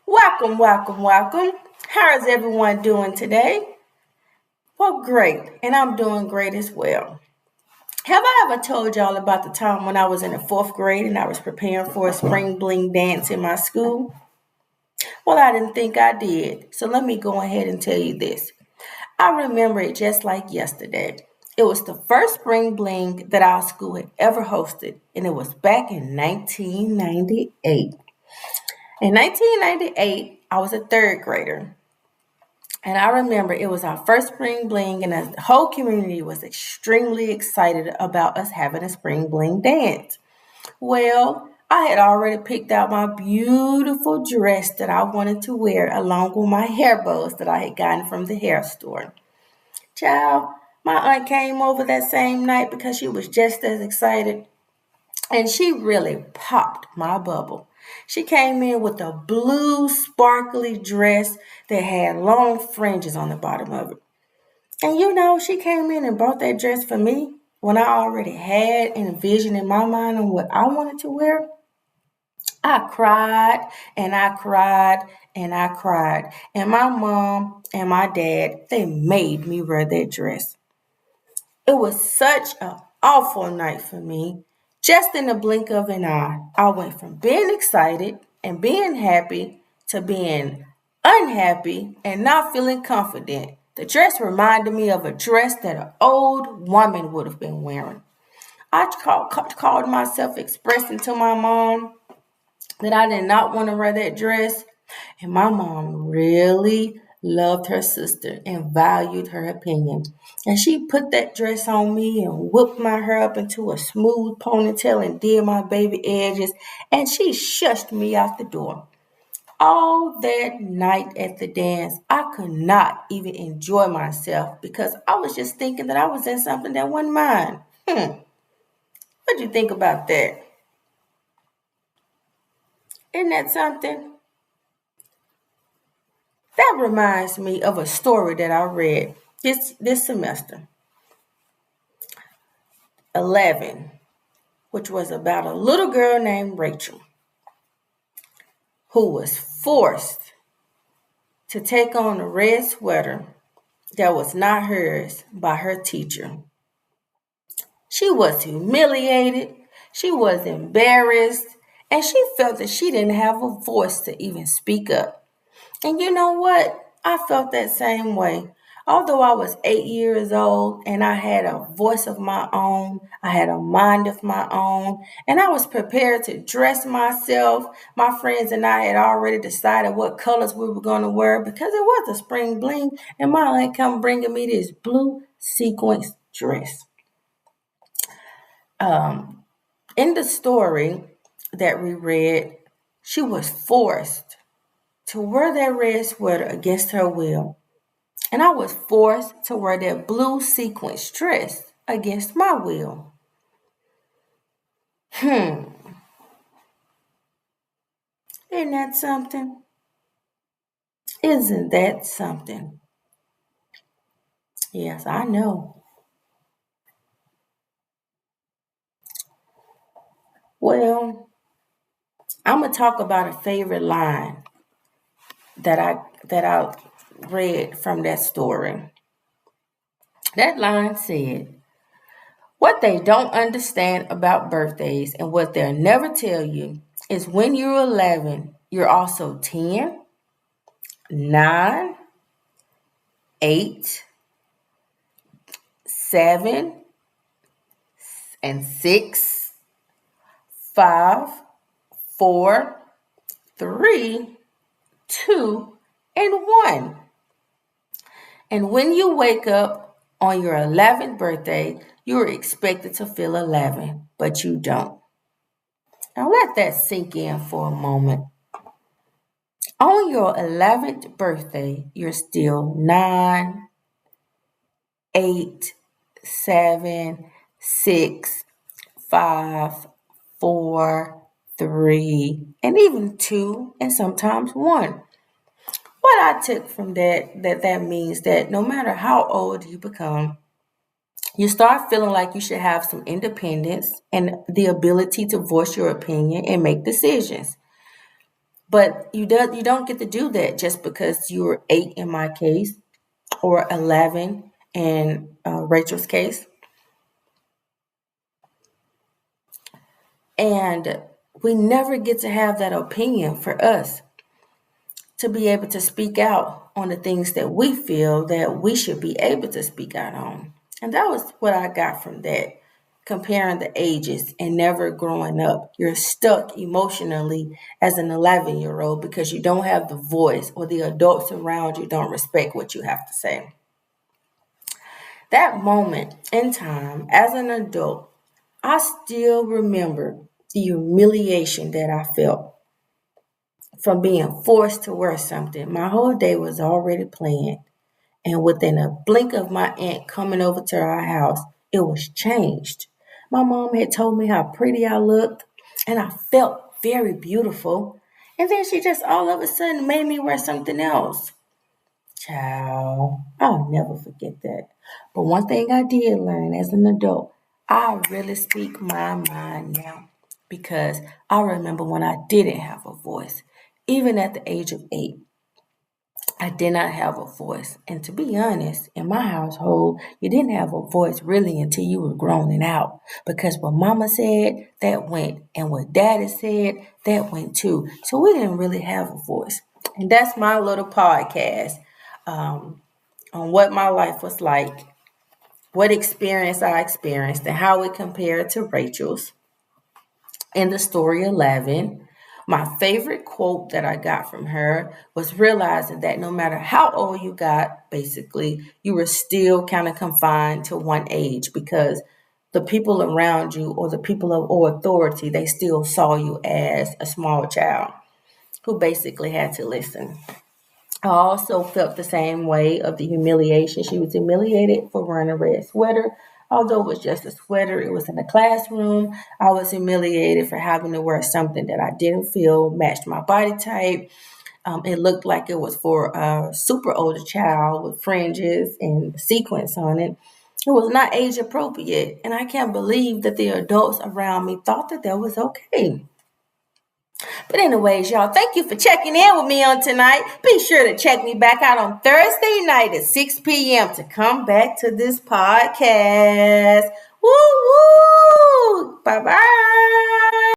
Welcome, welcome, welcome. How is everyone doing today? Well, great, and I'm doing great as well. Have I ever told y'all about the time when I was in the fourth grade and I was preparing for a spring bling dance in my school? Well, I didn't think I did, so let me go ahead and tell you this. I remember it just like yesterday. It was the first spring bling that our school had ever hosted, and it was back in 1998. In 1998, I was a third grader. And I remember it was our first spring bling, and the whole community was extremely excited about us having a spring bling dance. Well, I had already picked out my beautiful dress that I wanted to wear along with my hair bows that I had gotten from the hair store. Child, my aunt came over that same night because she was just as excited, and she really popped my bubble. She came in with a blue sparkly dress that had long fringes on the bottom of it. And she came in and bought that dress for me when I already had a vision in my mind on what I wanted to wear. I cried and I cried and I cried. And my mom and my dad, they made me wear that dress. It was such an awful night for me. Just in the blink of an eye, I went from being excited and being happy to being unhappy and not feeling confident. The dress reminded me of a dress that an old woman would have been wearing. I called myself expressing to my mom that I did not want to wear that dress. And my mom really loved her sister and valued her opinion. And she put that dress on me and whipped my hair up into a smooth ponytail and did my baby edges. And she shushed me out the door. All that night at the dance, I could not even enjoy myself because I was just thinking that I was in something that wasn't mine. What'd you think about that? Isn't that something? That reminds me of a story that I read this semester, 11, which was about a little girl named Rachel who was forced to take on a red sweater that was not hers by her teacher. She was humiliated, she was embarrassed, and she felt that she didn't have a voice to even speak up. And you know what? I felt that same way. Although I was 8 years old and I had a voice of my own, I had a mind of my own, and I was prepared to dress myself. My friends and I had already decided what colors we were going to wear because it was a spring bling, and my aunt come bringing me this blue sequence dress. Um, in the story that we read, she was forced to wear that red sweater against her will. And I was forced to wear that blue sequin dress against my will. Hmm, isn't that something? Isn't that something? Yes, I know. Well, I'm gonna talk about a favorite line that I read from that story. That line said, "What they don't understand about birthdays and what they'll never tell you is when you're 11, you're also 10, 9, 8, 7, and 6, 5, 4, 3, 2, and 1. And when you wake up on your 11th birthday, you're expected to feel 11, but you don't." Now let that sink in for a moment. On your 11th birthday, you're still 9, 8, 7, 6, 5, 4, 3, and even 2, and sometimes 1. What I took from that means that no matter how old you become, you start feeling like you should have some independence and the ability to voice your opinion and make decisions. But you don't get to do that just because you were 8 in my case or 11 in Rachel's case. And we never get to have that opinion for us to be able to speak out on the things that we feel that we should be able to speak out on. And that was what I got from that. Comparing the ages and never growing up. You're stuck emotionally as an 11-year-old because you don't have the voice, or the adults around you don't respect what you have to say. That moment in time as an adult, I still remember the humiliation that I felt from being forced to wear something. My whole day was already planned. And within a blink of my aunt coming over to our house, it was changed. My mom had told me how pretty I looked, and I felt very beautiful. And then she just all of a sudden made me wear something else. Child, I'll never forget that. But one thing I did learn as an adult, I really speak my mind now, because I remember when I didn't have a voice. Even at the age of 8, I did not have a voice. And to be honest, in my household, you didn't have a voice really until you were grown and out. Because what mama said, that went. And what daddy said, that went too. So we didn't really have a voice. And that's my little podcast on what my life was like, what experience I experienced, and how it compared to Rachel's in the story 11. My favorite quote that I got from her was realizing that no matter how old you got, basically, you were still kind of confined to one age, because the people around you, or the people of or authority, they still saw you as a small child who basically had to listen. I also felt the same way of the humiliation. She was humiliated for wearing a red sweater. Although it was just a sweater, it was in the classroom. I was humiliated for having to wear something that I didn't feel matched my body type. It looked like it was for a super older child with fringes and sequins on it. It was not age appropriate. And I can't believe that the adults around me thought that that was okay. But anyways, y'all, thank you for checking in with me on tonight. Be sure to check me back out on Thursday night at 6 p.m. to come back to this podcast. Woo woo! Bye-bye.